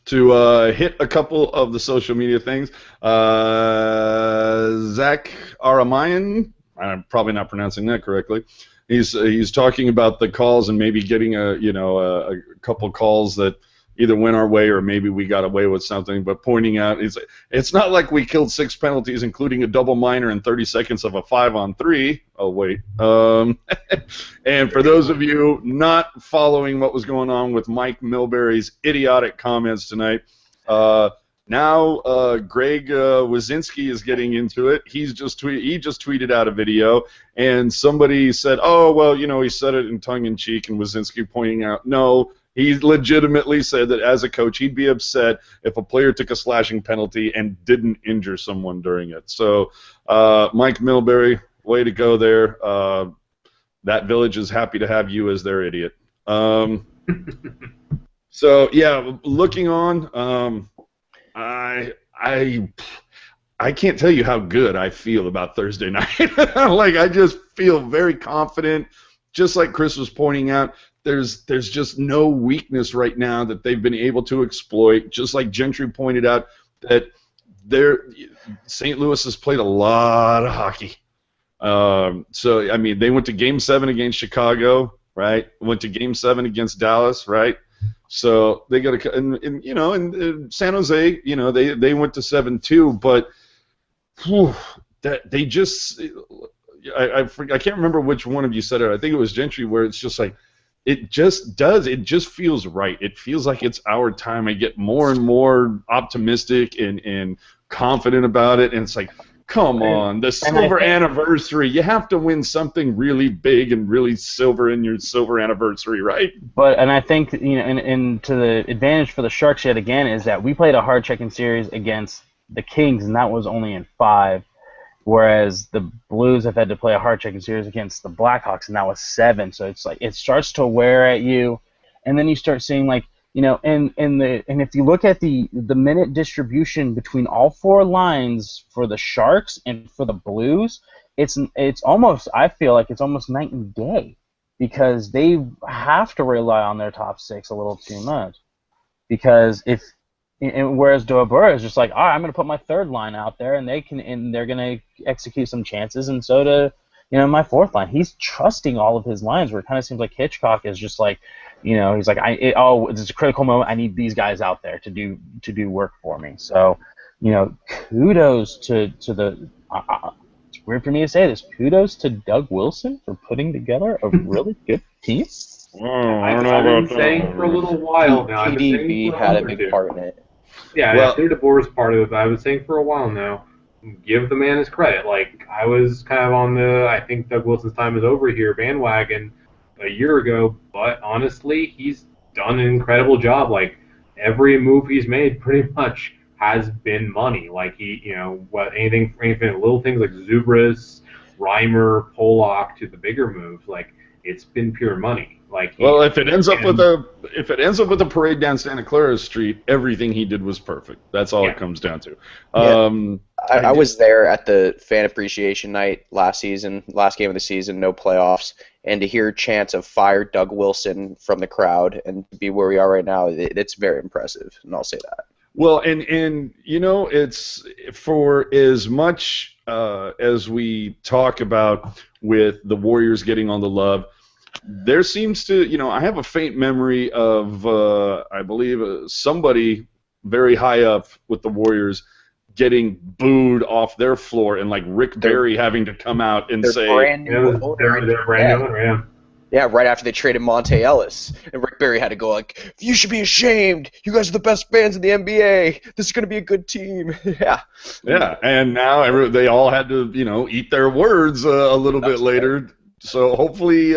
To hit a couple of the social media things, Zach Aramayan, I'm probably not pronouncing that correctly. He's talking about the calls and maybe getting a couple calls that either went our way or maybe we got away with something. But pointing out, it's not like we killed 6 penalties, including a double minor in 30 seconds of a 5-on-3. Oh wait. And for those of you not following what was going on with Mike Milbury's idiotic comments tonight, now Greg Wazinski is getting into it. He just tweeted out a video, and somebody said, "Oh, well, he said it in tongue-in-cheek," and Wazinski pointing out, no, he legitimately said that as a coach, he'd be upset if a player took a slashing penalty and didn't injure someone during it. So, Mike Milbury, way to go there. That village is happy to have you as their idiot. So, yeah, looking on, I can't tell you how good I feel about Thursday night. Like, I just feel very confident. Just like Chris was pointing out, there's just no weakness right now that they've been able to exploit. Just like Gentry pointed out, that St. Louis has played a lot of hockey. So, I mean, they went to Game 7 against Chicago, right? Went to Game 7 against Dallas, right? So they got to, and San Jose, they went to 7-2, but they just, I can't remember which one of you said it. I think it was Gentry, where it's just like, it just feels right. It feels like it's our time. I get more and more optimistic and confident about it, and it's like, come on, the silver anniversary. You have to win something really big and really silver in your silver anniversary, right? And I think, and to the advantage for the Sharks yet again is that we played a hard-checking series against the Kings, and that was only in 5, whereas the Blues have had to play a hard-checking series against the Blackhawks, and that was 7. So it's like it starts to wear at you, and then you start seeing and if you look at the minute distribution between all 4 lines for the Sharks and for the Blues, it's almost, I feel like it's almost night and day, because they have to rely on their top 6 a little too much. Because whereas Dober is just like, all right, I'm going to put my 3rd line out there, and they're going to execute some chances, and so to my 4th line. He's trusting all of his lines, where it kind of seems like Hitchcock is just like, he's like, it's a critical moment. I need these guys out there to do work for me. So, kudos to the. It's weird for me to say this. Kudos to Doug Wilson for putting together a really good team. I've been saying for a little while now. PDB had a big part in it. Yeah, Well, Peter DeBoer is part of it, but I was saying for a while now, give the man his credit. Like, I was kind of on I think Doug Wilson's time is over here bandwagon a year ago, but honestly, he's done an incredible job. Like, every move he's made pretty much has been money. Like, anything little things like Zubris, Reimer, Pollock, to the bigger moves, like, it's been pure money. Like, if it ends up with a parade down Santa Clara Street, everything he did was perfect. That's all it comes down to. I was there at the fan appreciation night last game of the season, no playoffs, and to hear chants of "Fire Doug Wilson" from the crowd and to be where we are right now, it's very impressive, and I'll say that. Well, and it's for as much as we talk about with the Warriors getting all the love, there seems to, I have a faint memory of, I believe, somebody very high up with the Warriors getting booed off their floor, and like Rick Barry having to come out and say, brand new they're brand new owner, yeah. Yeah, right after they traded Monte Ellis, and Rick Barry had to go like, "You should be ashamed. You guys are the best fans in the NBA. This is going to be a good team." Yeah. Yeah, and now they all had to, eat their words a little bit later. Right. So hopefully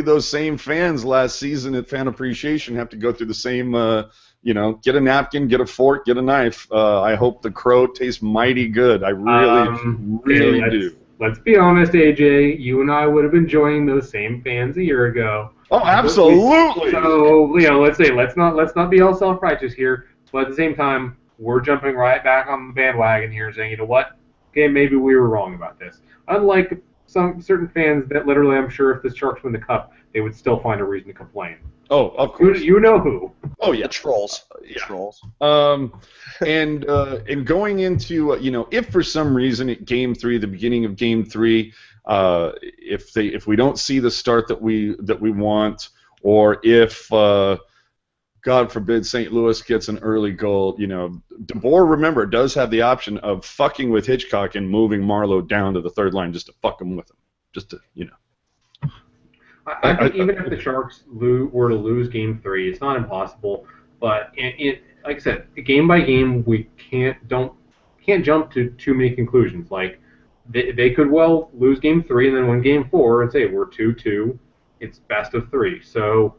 those same fans last season at Fan Appreciation have to go through the same, get a napkin, get a fork, get a knife. I hope the crow tastes mighty good. I really do. Let's be honest, AJ. You and I would have been enjoying those same fans a year ago. Oh, absolutely. So let's not be all self-righteous here. But at the same time, we're jumping right back on the bandwagon here, saying, you know what? Okay, maybe we were wrong about this. Unlike some certain fans that literally, I'm sure, if the Sharks win the Cup, they would still find a reason to complain. Oh, of course. You know who? Oh yeah, the trolls. Yeah. Trolls. And going into if for some reason at Game 3, the beginning of Game 3, if we don't see the start that we want, or if God forbid St. Louis gets an early goal, DeBoer, remember, does have the option of fucking with Hitchcock and moving Marlowe down to the third line just to fuck him with him. Just to, I think even if the Sharks were to lose Game 3, it's not impossible. But like I said, game by game, we can't jump to too many conclusions. Like they could well lose Game 3 and then win Game 4 and say we're 2-2. It's best of 3. So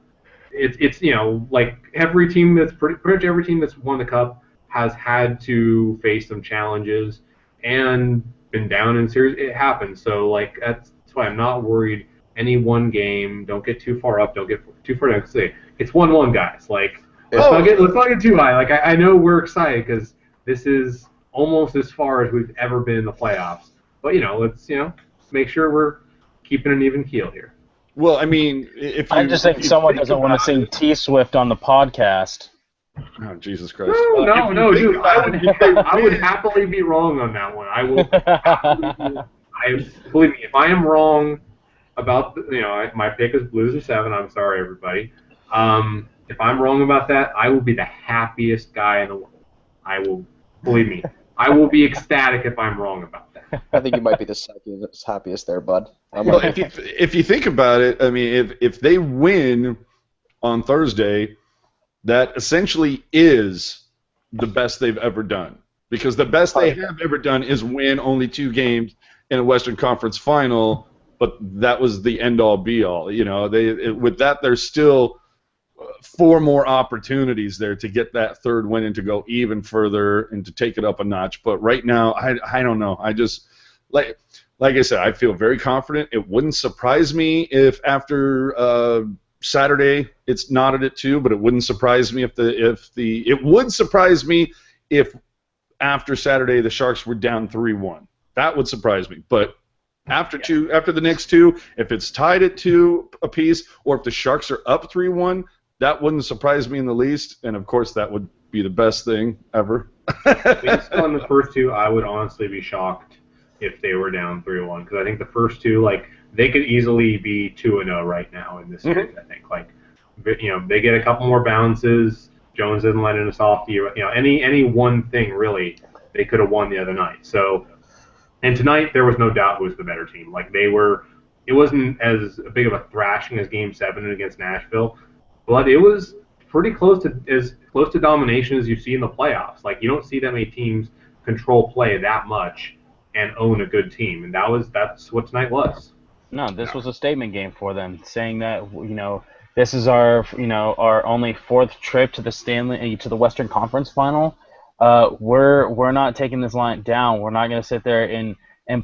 it's like every team that's pretty much every team that's won the Cup has had to face some challenges and been down in series. It happens. So like that's why I'm not worried. Any one game, don't get too far up, don't get too far down. It's 1-1, guys. Like let's not get too high. Like I know we're excited because this is almost as far as we've ever been in the playoffs. But let's make sure we're keeping an even keel here. Well, I mean, I just think someone doesn't want to sing T-Swift on the podcast. Oh, Jesus Christ! No, dude. I would happily be wrong on that one. I will. Believe me, if I am wrong about my pick is Blues of 7. I'm sorry, everybody. If I'm wrong about that, I will be the happiest guy in the world. I will, believe me, I will be ecstatic if I'm wrong about that. I think you might be the happiest there, bud. Well, if you think about it, I mean, if they win on Thursday, that essentially is the best they've ever done. Because the best they have ever done is win only 2 games in a Western Conference final. But that was the end-all, be-all. With that, there's still 4 more opportunities there to get that third win and to go even further and to take it up a notch. But right now, I don't know. I just like I said, I feel very confident. It wouldn't surprise me if after Saturday it's knotted at 2, but it wouldn't surprise me it would surprise me if after Saturday the Sharks were down 3-1. That would surprise me, but. After the next 2, if it's tied at 2 apiece, or if the Sharks are up 3-1, that wouldn't surprise me in the least. And of course, that would be the best thing ever. Based on the first 2, I would honestly be shocked if they were down 3-1 because I think the first 2, like they could easily be 2-0 right now in this series. I think they get a couple more bounces. Jones isn't letting us off the any one thing really they could have won the other night. So. And tonight, there was no doubt who was the better team. Like it wasn't as big of a thrashing as Game 7 against Nashville, but it was pretty close to domination as you see in the playoffs. Like you don't see that many teams control play that much and own a good team, and that's what tonight was. No, this was a statement game for them, saying that this is our only 4th trip to the Western Conference Final. We're not taking this line down. We're not going to sit there and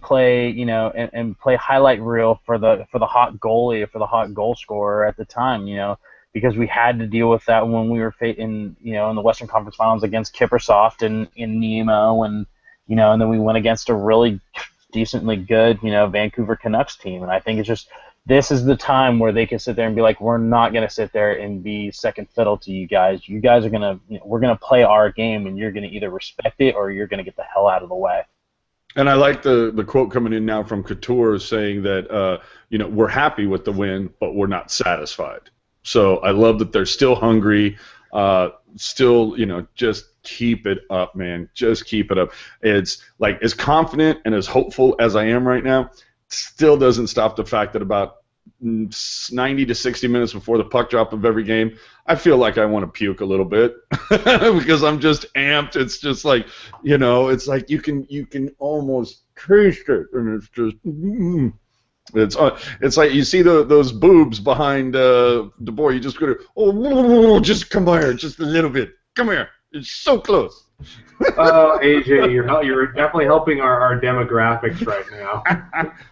play and play highlight reel for the hot goalie or for the hot goal scorer at the time, because we had to deal with that when we were in the Western Conference Finals against Kippersoft and in Nemo and then we went against a really decently good Vancouver Canucks team, and I think it's just. This is the time where they can sit there and be like, we're not going to sit there and be second fiddle to you guys. You guys are going to, we're going to play our game, and you're going to either respect it or you're going to get the hell out of the way. And I like the quote coming in now from Couture saying that, we're happy with the win, but we're not satisfied. So I love that they're still hungry, still, just keep it up, man. Just keep it up. It's like as confident and as hopeful as I am right now, still doesn't stop the fact that about 90 to 60 minutes before the puck drop of every game, I feel like I want to puke a little bit because I'm just amped. It's just like, it's like you can almost taste it, and it's just, it's like you see those boobs behind DeBoer. You just go to, just come here, just a little bit. Come here. It's so close. AJ, you're definitely helping our demographics right now.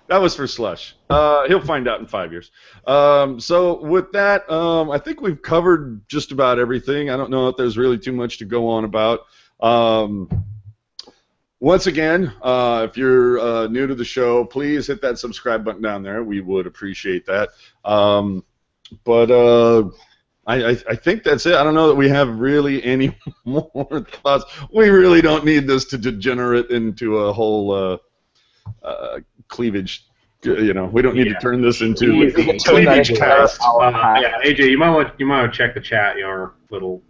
That was for Slush. He'll find out in 5 years. So with that, I think we've covered just about everything. I don't know if there's really too much to go on about. Once again, if you're new to the show, please hit that subscribe button down there. We would appreciate that. I think that's it. I don't know that we have really any more thoughts. We really don't need this to degenerate into a whole cleavage You know, we don't need to turn this into Easy. cleavage cast. Yeah, AJ, you might want to check the chat, our little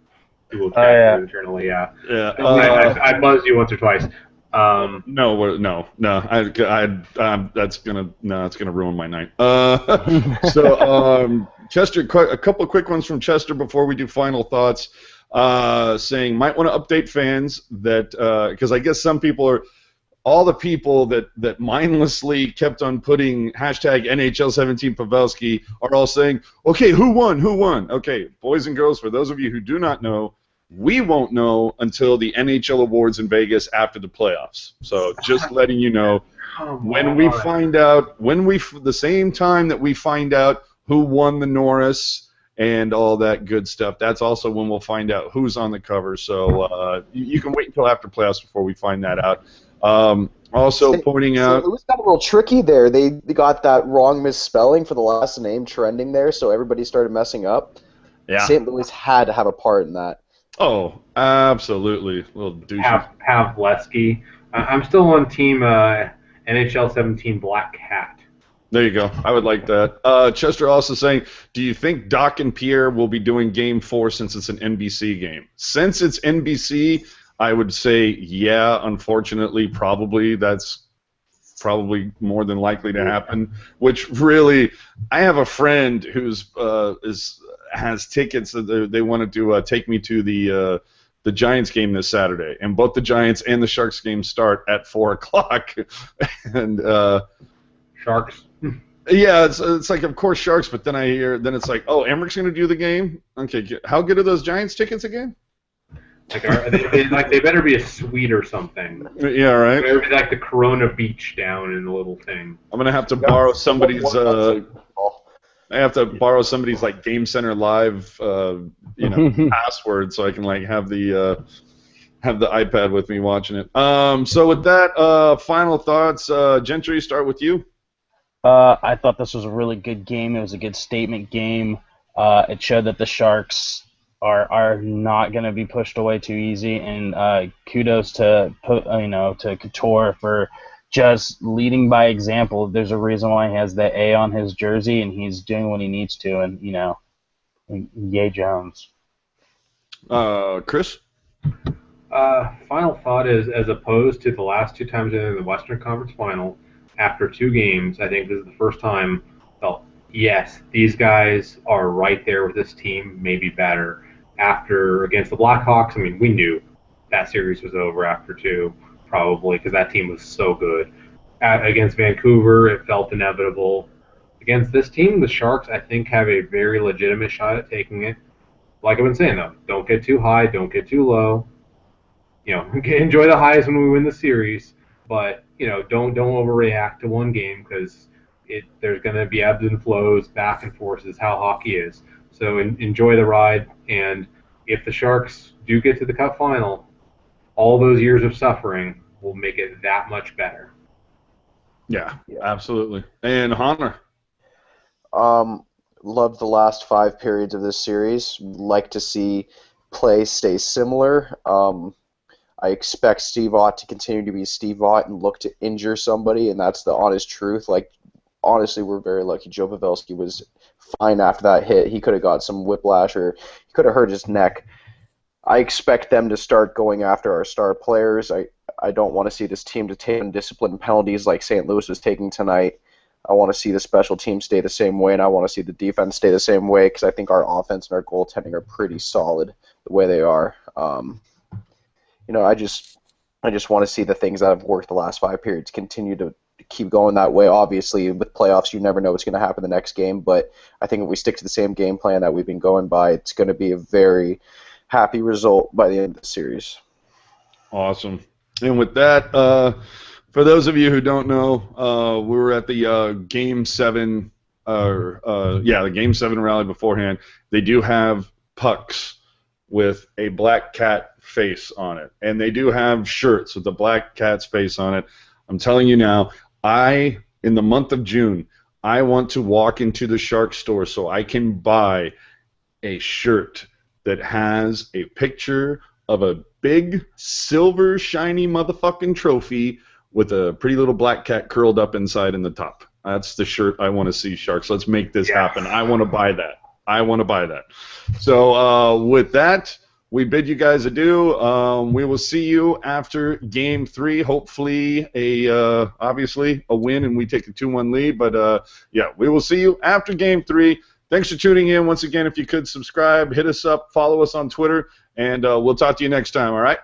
Google chat internally. Yeah. Yeah. I buzzed you once or twice. No. It's gonna ruin my night. Chester, a couple of quick ones from Chester before we do final thoughts. Saying might want to update fans that because I guess some people are. All the people that mindlessly kept on putting hashtag NHL17 Pavelski are all saying, okay, who won? Who won? Okay, boys and girls, for those of you who do not know, we won't know until the NHL awards in Vegas after the playoffs. So just letting you know, when we find out, the same time that we find out who won the Norris and all that good stuff, that's also when we'll find out who's on the cover. So you can wait until after playoffs before we find that out. Also pointing out, it was kind of a little tricky there. They got that wrong misspelling for the last name trending there, so everybody started messing up. Yeah. St. Louis had to have a part in that. Oh, absolutely, little douche. Pavleski. I'm still on team NHL 17 Black Cat. There you go. I would like that. Chester also saying, do you think Doc and Pierre will be doing Game 4 since it's an NBC game? Since it's NBC, I would say, yeah, unfortunately, probably. That's probably more than likely to happen. Which really, I have a friend who's has tickets that they wanted to take me to the Giants game this Saturday, and both the Giants and the Sharks game start at 4:00. And Sharks. Yeah, it's like, of course, Sharks, but then it's like, oh, Emmerich's going to do the game? Okay, how good are those Giants tickets again? They better be a suite or something. Yeah, right. Maybe like the Corona Beach down in the little thing. I'm gonna have to borrow somebody's. I have to borrow somebody's like Game Center Live, password so I can like have the iPad with me watching it. So with that, final thoughts. Gentry, start with you. I thought this was a really good game. It was a good statement game. It showed that the Sharks are not going to be pushed away too easy, and kudos to Couture for just leading by example. There's a reason why he has the A on his jersey, and he's doing what he needs to, and yay Jones. Chris? Final thought is, as opposed to the last two times in the Western Conference Final, after two games, I think this is the first time I felt, yes, these guys are right there with this team, maybe better. After against the Blackhawks, I mean, we knew that series was over after two, probably, because that team was so good. Against Vancouver, it felt inevitable. Against this team, the Sharks, I think, have a very legitimate shot at taking it. Like I've been saying, though, don't get too high, don't get too low. Enjoy the highs when we win the series, but don't overreact to one game, because there's going to be ebbs and flows, back and forth is how hockey is. So enjoy the ride, and if the Sharks do get to the Cup final, all those years of suffering will make it that much better. Yeah, absolutely. And Honor? Loved the last 5 periods of this series. Like to see play stay similar. I expect Steve Ott to continue to be Steve Ott and look to injure somebody, and that's the honest truth. Like, honestly, we're very lucky. Joe Pavelski was fine after that hit. He could have got some whiplash, or he could have hurt his neck. I expect them to start going after our star players. I don't want to see this team to take undisciplined penalties like St. Louis was taking tonight. I want to see the special team stay the same way, and I want to see the defense stay the same way, because I think our offense and our goaltending are pretty solid the way they are. I just want to see the things that have worked the last 5 periods continue to keep going that way. Obviously, with playoffs, you never know what's going to happen the next game, but I think if we stick to the same game plan that we've been going by, it's going to be a very happy result by the end of the series. Awesome. And with that, for those of you who don't know, we were at the Game 7, the Game 7 rally beforehand. They do have pucks with a black cat face on it, and they do have shirts with the black cat's face on it. I'm telling you now, in the month of June, I want to walk into the Shark store so I can buy a shirt that has a picture of a big silver shiny motherfucking trophy with a pretty little black cat curled up inside in the top. That's the shirt I want to see, Sharks. Let's make this happen. I want to buy that. So with that, we bid you guys adieu. We will see you after Game 3. Hopefully, obviously a win and we take a 2-1 lead. But yeah, we will see you after Game 3. Thanks for tuning in. Once again, if you could subscribe, hit us up, follow us on Twitter, and we'll talk to you next time. All right.